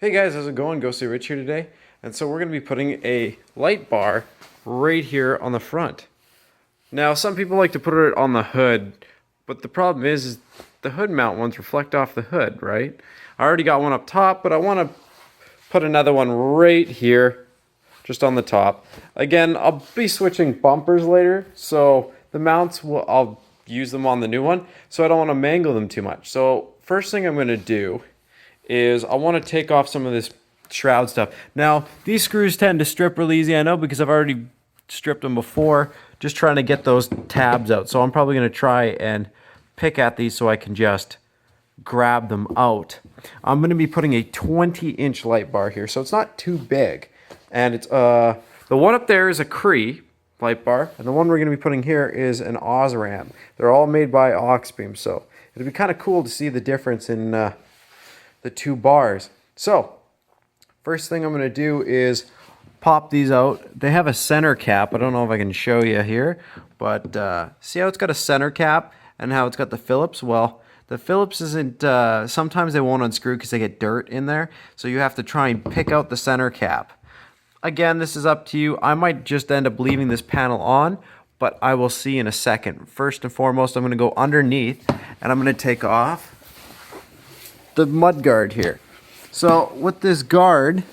Hey guys, how's it going? Ghostly Rich here today. And so we're going to be putting a light bar right here on the front. Now, some people like to put it on the hood, but the problem is the hood mount ones reflect off the hood, right? I already got one up top, but I want to put another one right here, just on the top. Again, I'll be switching bumpers later, so the mounts, I'll use them on the new one, so I don't want to mangle them too much. So first thing I'm going to do is I want to take off some of this shroud stuff. Now, these screws tend to strip really easy, I know, because I've already stripped them before, just trying to get those tabs out. So I'm probably going to try and pick at these so I can just grab them out. I'm going to be putting a 20-inch light bar here, so it's not too big. And it's the one up there is a Cree light bar, and the one we're going to be putting here is an Osram. They're all made by Oxbeam, so it'll be kind of cool to see the difference in the two bars. So first thing I'm going to do is pop these out. They have a center cap. I don't know if I can show you here, but see how it's got a center cap and how it's got the Phillips? Well, the Phillips isn't, sometimes they won't unscrew because they get dirt in there, so you have to try and pick out the center cap. Again, this is up to you. I might just end up leaving this panel on, but I will see in a second. First and foremost, I'm going to go underneath and I'm going to take off the mud guard here. So with this guard,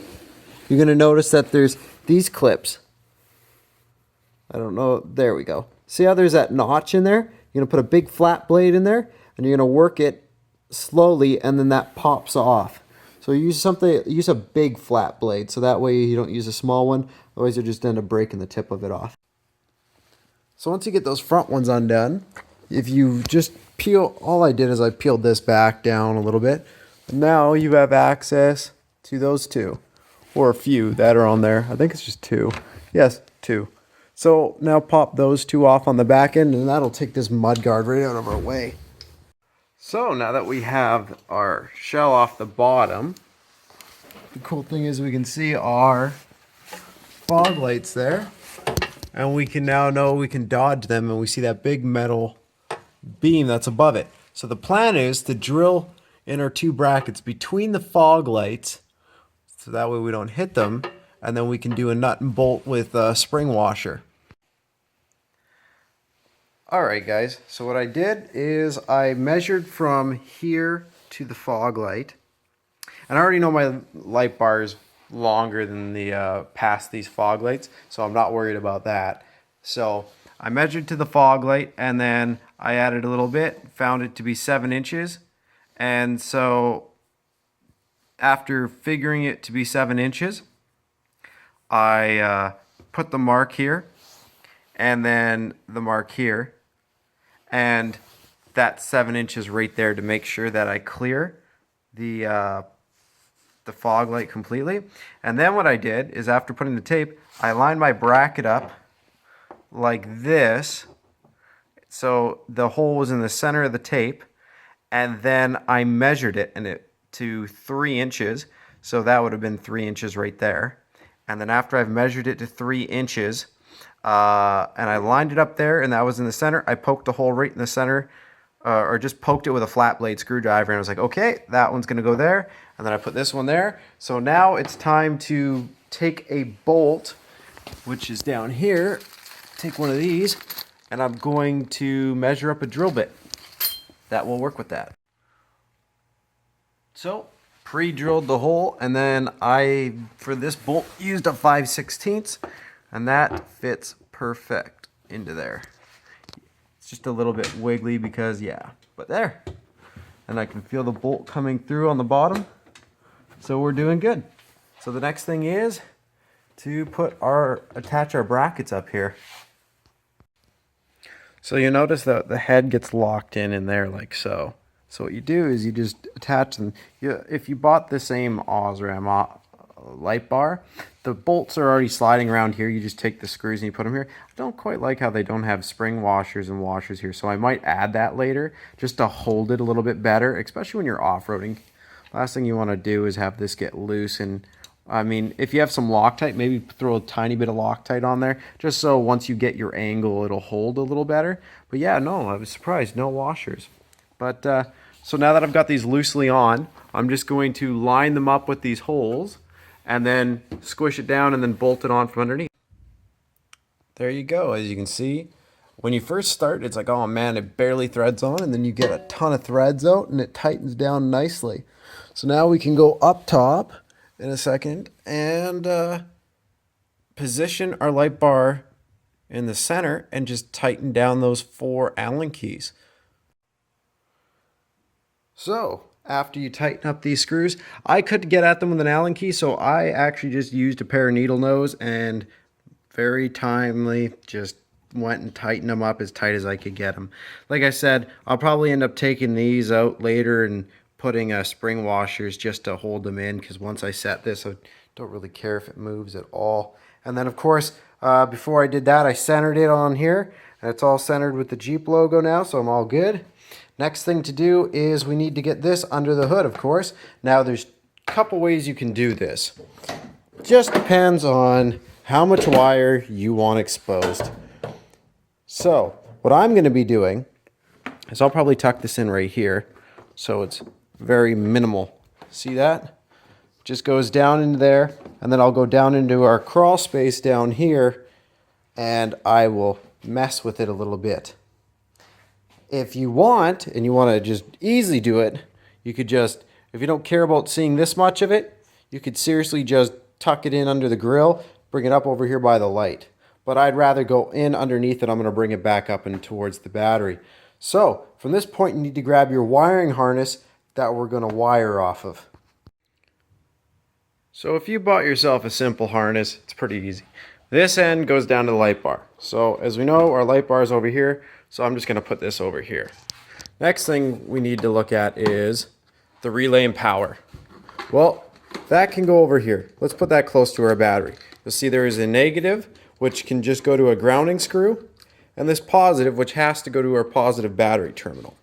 you're going to notice that there's these clips. I don't know, there we go. See how there's that notch in there? You're going to put a big flat blade in there and you're going to work it slowly and then that pops off. So use a big flat blade so that way you don't use a small one, otherwise you'll just end up breaking the tip of it off. So once you get those front ones undone, if you just peel, all I did is I peeled this back down a little bit. Now you have access to those two, or a few that are on there. I think it's just two. Yes, two. So now pop those two off on the back end and that'll take this mud guard right out of our way. So now that we have our shell off the bottom, the cool thing is we can see our fog lights there. And we can now know we can dodge them and we see that big metal beam that's above it. So the plan is to drill in our two brackets between the fog lights so that way we don't hit them, and then we can do a nut and bolt with a spring washer. Alright guys, so what I did is I measured from here to the fog light, and I already know my light bar is longer than the past these fog lights, so I'm not worried about that. So I measured to the fog light and then I added a little bit, found it to be 7 inches, and so after figuring it to be 7 inches, I put the mark here and then the mark here, and that's 7 inches right there to make sure that I clear the fog light completely. And then what I did is after putting the tape, I lined my bracket up like this, so the hole was in the center of the tape, and then I measured it to 3 inches, so that would have been 3 inches right there. And then after I've measured it to 3 inches, and I lined it up there, and that was in the center, I poked a hole right in the center, or just poked it with a flat blade screwdriver, and I was like, okay, that one's gonna go there, and then I put this one there. So now it's time to take a bolt, which is down here, take one of these, and I'm going to measure up a drill bit. That will work with that. So, pre-drilled the hole, and then I, for this bolt, used a 5/16, and that fits perfect into there. It's just a little bit wiggly because, yeah, but there. And I can feel the bolt coming through on the bottom. So we're doing good. So the next thing is to attach our brackets up here. So you notice that the head gets locked in there like so. So what you do is you just attach them. If you bought the same Osram light bar, the bolts are already sliding around here. You just take the screws and you put them here. I don't quite like how they don't have spring washers and washers here, so I might add that later just to hold it a little bit better, especially when you're off-roading. Last thing you want to do is have this get loose, and I mean, if you have some Loctite, maybe throw a tiny bit of Loctite on there, just so once you get your angle, it'll hold a little better. But yeah, no, I was surprised, no washers. But so now that I've got these loosely on, I'm just going to line them up with these holes and then squish it down and then bolt it on from underneath. There you go. As you can see, when you first start, it's like, oh man, it barely threads on, and then you get a ton of threads out and it tightens down nicely. So now we can go up top in a second and position our light bar in the center and just tighten down those 4 Allen keys. So after you tighten up these screws, I could get at them with an Allen key, so I actually just used a pair of needle nose and very timely just went and tightened them up as tight as I could get them. Like I said, I'll probably end up taking these out later and putting spring washers just to hold them in, because once I set this, I don't really care if it moves at all. And then of course, before I did that, I centered it on here, and it's all centered with the Jeep logo now, so I'm all good. Next thing to do is we need to get this under the hood, of course. Now there's a couple ways you can do this. Just depends on how much wire you want exposed. So what I'm going to be doing is I'll probably tuck this in right here, so it's very minimal. See that? Just goes down into there, and then I'll go down into our crawl space down here, and I will mess with it a little bit. If you want, and you want to just easily do it, you could just, if you don't care about seeing this much of it, you could seriously just tuck it in under the grill, bring it up over here by the light. But I'd rather go in underneath it. I'm going to bring it back up and towards the battery. So from this point, you need to grab your wiring harness that we're going to wire off of. So if you bought yourself a simple harness, it's pretty easy. This end goes down to the light bar. So as we know, our light bar is over here. So I'm just going to put this over here. Next thing we need to look at is the relay and power. Well, that can go over here. Let's put that close to our battery. You'll see there is a negative, which can just go to a grounding screw, and this positive, which has to go to our positive battery terminal.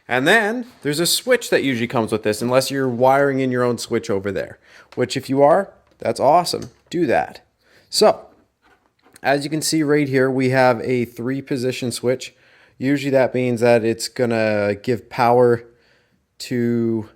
And then there's a switch that usually comes with this, unless you're wiring in your own switch over there, which if you are, that's awesome. Do that. So as you can see right here, we have a 3-position switch. Usually that means that it's gonna give power to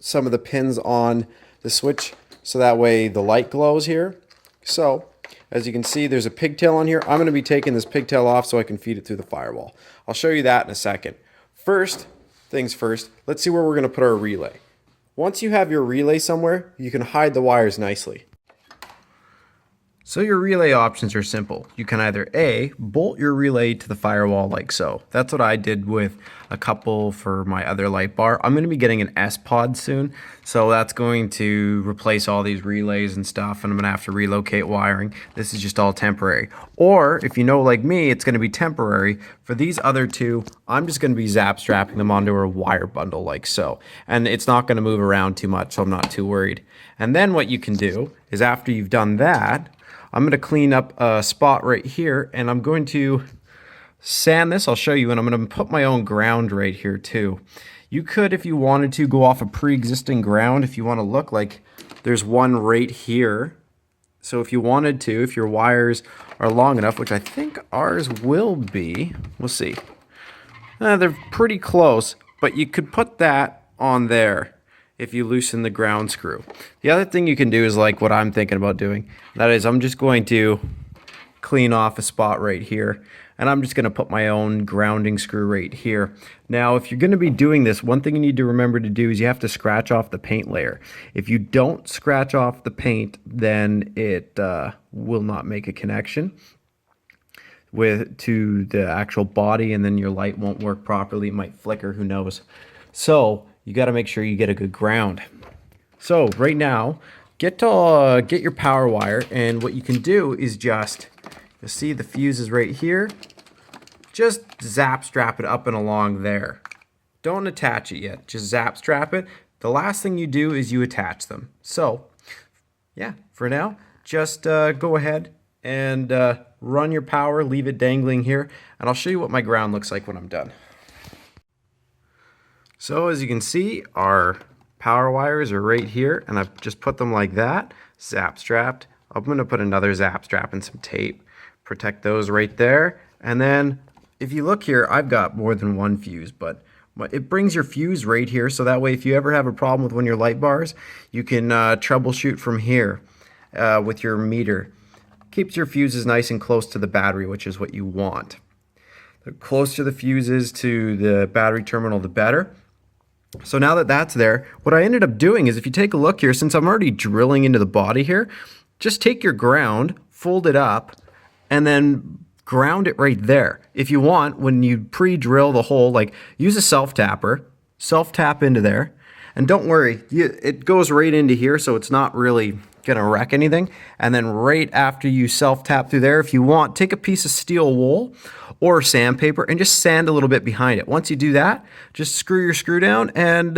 some of the pins on the switch, so that way the light glows here. So as you can see, there's a pigtail on here. I'm going to be taking this pigtail off so I can feed it through the firewall. I'll show you that in a second. First things first, let's see where we're going to put our relay. Once you have your relay somewhere, you can hide the wires nicely. So your relay options are simple. You can either A, bolt your relay to the firewall like so. That's what I did with a couple for my other light bar. I'm going to be getting an S-Pod soon, so that's going to replace all these relays and stuff, and I'm going to have to relocate wiring. This is just all temporary. Or, if you know like me, it's going to be temporary. For these other two, I'm just going to be zap strapping them onto a wire bundle like so. And it's not going to move around too much, so I'm not too worried. And then what you can do is after you've done that, I'm going to clean up a spot right here, and I'm going to sand this. I'll show you, and I'm going to put my own ground right here too. You could, if you wanted to, go off a pre-existing ground if you want to look like there's one right here. So if you wanted to, if your wires are long enough, which I think ours will be, we'll see. They're pretty close, but you could put that on there if you loosen the ground screw. The other thing you can do is like what I'm thinking about doing. That is, I'm just going to clean off a spot right here, and I'm just going to put my own grounding screw right here. Now, if you're going to be doing this, one thing you need to remember to do is you have to scratch off the paint layer. If you don't scratch off the paint, then it will not make a connection to the actual body, and then your light won't work properly. It might flicker, who knows. So you got to make sure you get a good ground. So right now, get your power wire, and what you can do is just, you'll see the fuse is right here. Just zap strap it up and along there. Don't attach it yet, just zap strap it. The last thing you do is you attach them. So yeah, for now, just go ahead and run your power, leave it dangling here, and I'll show you what my ground looks like when I'm done. So as you can see, our power wires are right here, and I've just put them like that, zap strapped. I'm going to put another zap strap and some tape, protect those right there. And then if you look here, I've got more than one fuse, but It brings your fuse right here, so that way if you ever have a problem with one of your light bars, you can troubleshoot from here with your meter. Keeps your fuses nice and close to the battery, which is what you want. The closer the fuses to the battery terminal, the better. So now that that's there, what I ended up doing is, if you take a look here, since I'm already drilling into the body here, just take your ground, fold it up, and then ground it right there. If you want, when you pre-drill the hole, like, use a self-tapper, self-tap into there, and don't worry, it goes right into here, so it's not really gonna wreck anything. And then right after you self-tap through there, if you want, take a piece of steel wool or sandpaper and just sand a little bit behind it. Once you do that, just screw your screw down and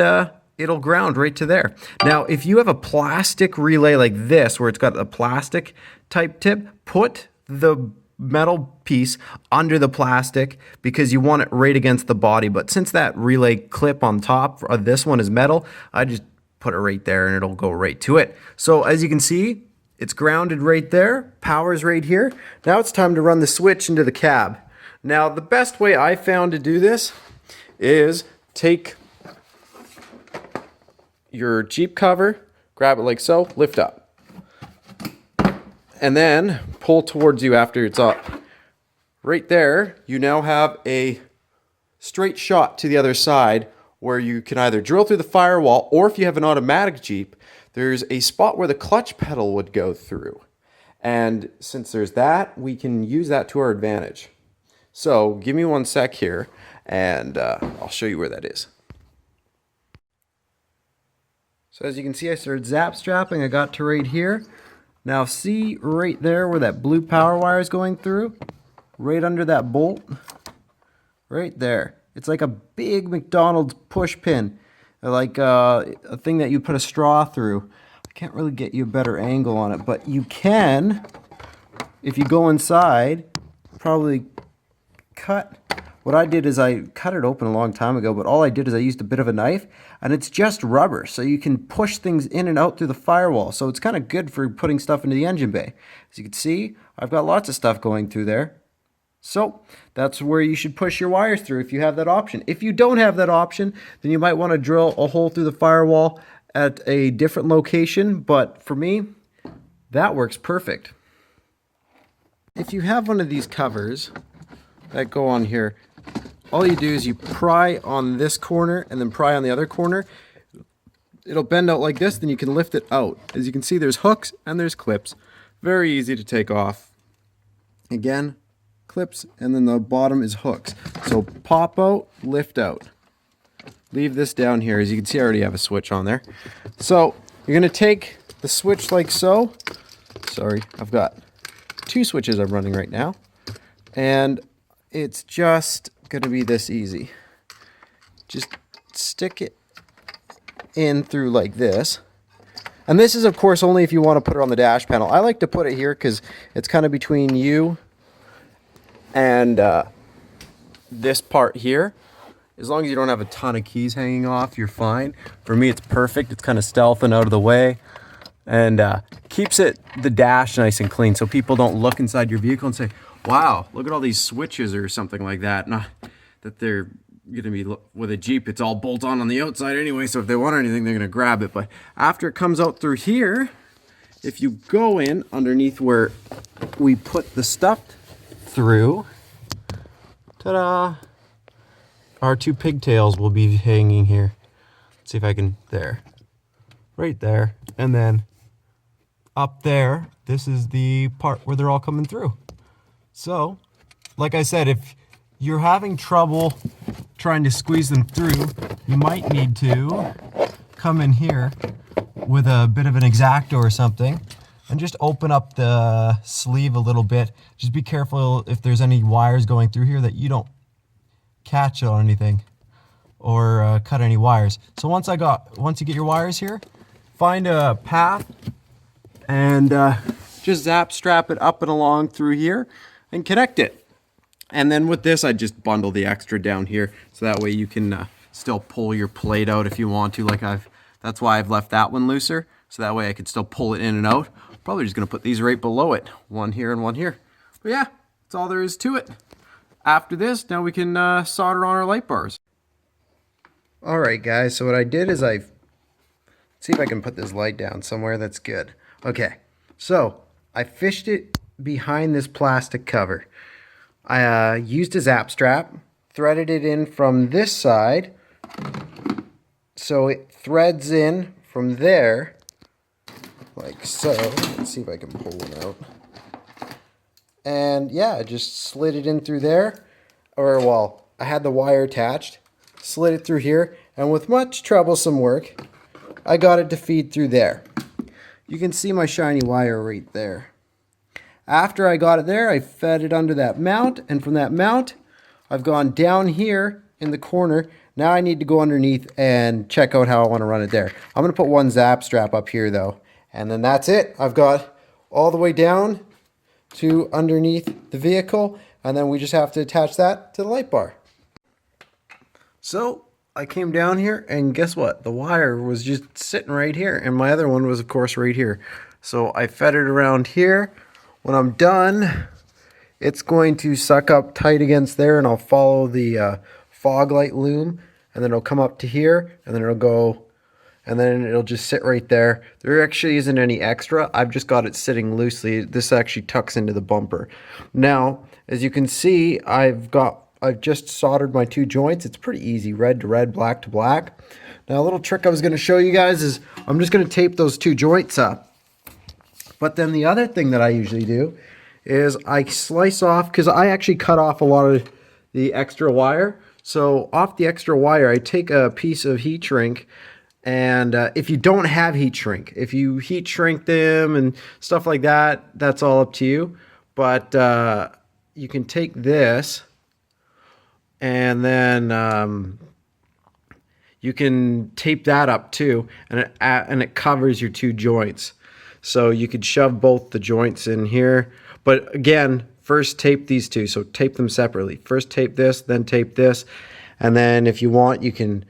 it'll ground right to there. Now, if you have a plastic relay like this, where it's got a plastic type tip, put the metal piece under the plastic because you want it right against the body. But since that relay clip on top of this one is metal, I just put it right there and it'll go right to it. So as you can see, it's grounded right there, power's right here. Now it's time to run the switch into the cab. Now the best way I found to do this is take your Jeep cover, grab it like so, lift up, and then pull towards you after it's up. Right there, you now have a straight shot to the other side where you can either drill through the firewall, or if you have an automatic Jeep, there's a spot where the clutch pedal would go through. And since there's that, we can use that to our advantage. So give me one sec here, and I'll show you where that is. So as you can see, I started zap strapping. I got to right here. Now see right there where that blue power wire is going through? Right under that bolt? Right there. It's like a big McDonald's push pin, like a thing that you put a straw through. I can't really get you a better angle on it, but you can, if you go inside, probably cut. What I did is I cut it open a long time ago, but all I did is I used a bit of a knife, and it's just rubber, so you can push things in and out through the firewall. So it's kind of good for putting stuff into the engine bay. As you can see, I've got lots of stuff going through there. So that's where you should push your wires through if you have that option. If you don't have that option, then you might want to drill a hole through the firewall at a different location, but for me, that works perfect. If you have one of these covers that go on here, all you do is you pry on this corner and then pry on the other corner. It'll bend out like this, then you can lift it out. As you can see, there's hooks and there's clips. Very easy to take off. Again, clips, and then the bottom is hooks. So pop out, lift out. Leave this down here. As you can see, I already have a switch on there. So you're going to take the switch like so. Sorry, I've got two switches I'm running right now. And it's just going to be this easy. Just stick it in through like this. And this is, of course, only if you want to put it on the dash panel. I like to put it here because it's kind of between you and this part here. As long as you don't have a ton of keys hanging off, you're fine. For me, it's perfect. It's kind of stealth and out of the way, and keeps the dash nice and clean, so people don't look inside your vehicle and say, wow, look at all these switches or something like that. Not that they're going to be, with a Jeep, it's all bolt on the outside anyway, so if they want anything, they're going to grab it. But after it comes out through here, if you go in underneath where we put the stuff through, ta-da, our two pigtails will be hanging here. Let's see if I can, there, right there, and then up there, this is the part where they're all coming through. So, like I said, if you're having trouble trying to squeeze them through, you might need to come in here with a bit of an X-Acto or something and just open up the sleeve a little bit. Just be careful if there's any wires going through here that you don't catch on anything or cut any wires. So once you get your wires here, find a path and just zap strap it up and along through here and connect it. And then with this, I just bundle the extra down here, so that way you can still pull your plate out if you want to. That's why I've left that one looser, so that way I could still pull it in and out. Probably just gonna put these right below it, one here and one here. But yeah, that's all there is to it. After this, now we can solder on our light bars. Alright guys, so what I did is let's see if I can put this light down somewhere that's good. Okay, so I fished it behind this plastic cover. I used a zap strap, threaded it in from this side, so it threads in from there, like so. Let's see if I can pull one out. And yeah, I just slid it in through there, or well, I had the wire attached, slid it through here, and with much troublesome work, I got it to feed through there. You can see my shiny wire right there. After I got it there, I fed it under that mount, and from that mount, I've gone down here in the corner. Now I need to go underneath and check out how I want to run it there. I'm going to put one zap strap up here though, and then that's it. I've got all the way down to underneath the vehicle, and then we just have to attach that to the light bar. So I came down here, and guess what? The wire was just sitting right here, and my other one was of course right here. So I fed it around here. When I'm done, it's going to suck up tight against there, and I'll follow the fog light loom, and then it'll come up to here, and then it'll go, and then it'll just sit right there. There actually isn't any extra. I've just got it sitting loosely. This actually tucks into the bumper. Now, as you can see, I've just soldered my two joints. It's pretty easy, red to red, black to black. Now, a little trick I was going to show you guys is I'm just going to tape those two joints up. But then the other thing that I usually do is I slice off, because I actually cut off a lot of the extra wire. So off the extra wire, I take a piece of heat shrink, and if you don't have heat shrink, if you heat shrink them and stuff like that, that's all up to you. But you can take this, and then you can tape that up too, and it covers your two joints. So you could shove both the joints in here. But again, first tape these two. So tape them separately. First tape this, then tape this. And then if you want, you can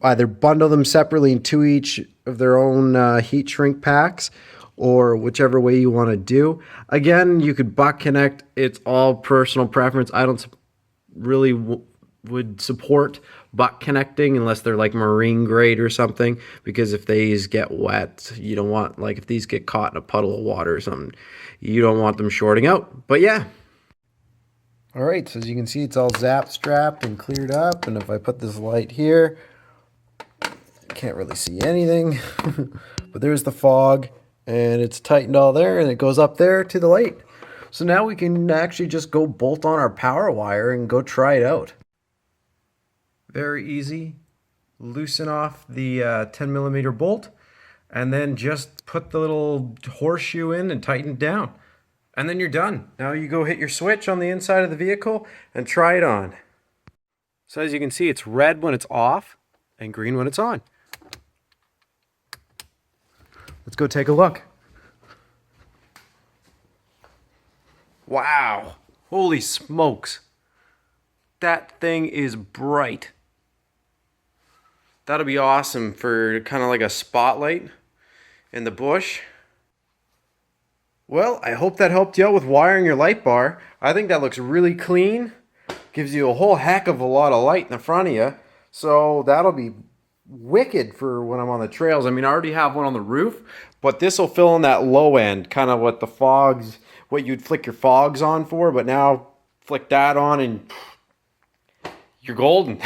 either bundle them separately into each of their own heat shrink packs, or whichever way you want to do. Again, you could butt connect. It's all personal preference. I don't really would support butt connecting unless they're like marine grade or something, because if these get wet, you don't want, like if these get caught in a puddle of water or something, you don't want them shorting out. But yeah. All right, so as you can see, it's all zap strapped and cleared up, and if I put this light here, you can't really see anything. But there's the fog, and it's tightened all there, and it goes up there to the light. So now we can actually just go bolt on our power wire and go try it out. Very easy. Loosen off the 10mm bolt, and then just put the little horseshoe in and tighten it down. And then you're done. Now you go hit your switch on the inside of the vehicle and try it on. So as you can see, it's red when it's off and green when it's on. Let's go take a look. Wow. Holy smokes. That thing is bright. That'll be awesome for kind of like a spotlight in the bush. Well, I hope that helped you out with wiring your light bar. I think that looks really clean. Gives you a whole heck of a lot of light in the front of you. So that'll be wicked for when I'm on the trails. I mean, I already have one on the roof, but this will fill in that low end, kind of what the fogs, what you'd flick your fogs on for, but now flick that on and you're golden.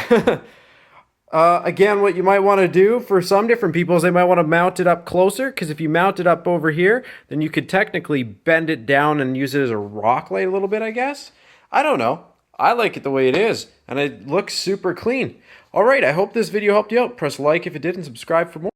Again, what you might want to do for some different people is they might want to mount it up closer, because if you mount it up over here, then you could technically bend it down and use it as a rock light a little bit, I guess. I don't know. I like it the way it is, and it looks super clean. All right, I hope this video helped you out. Press like if it did and subscribe for more.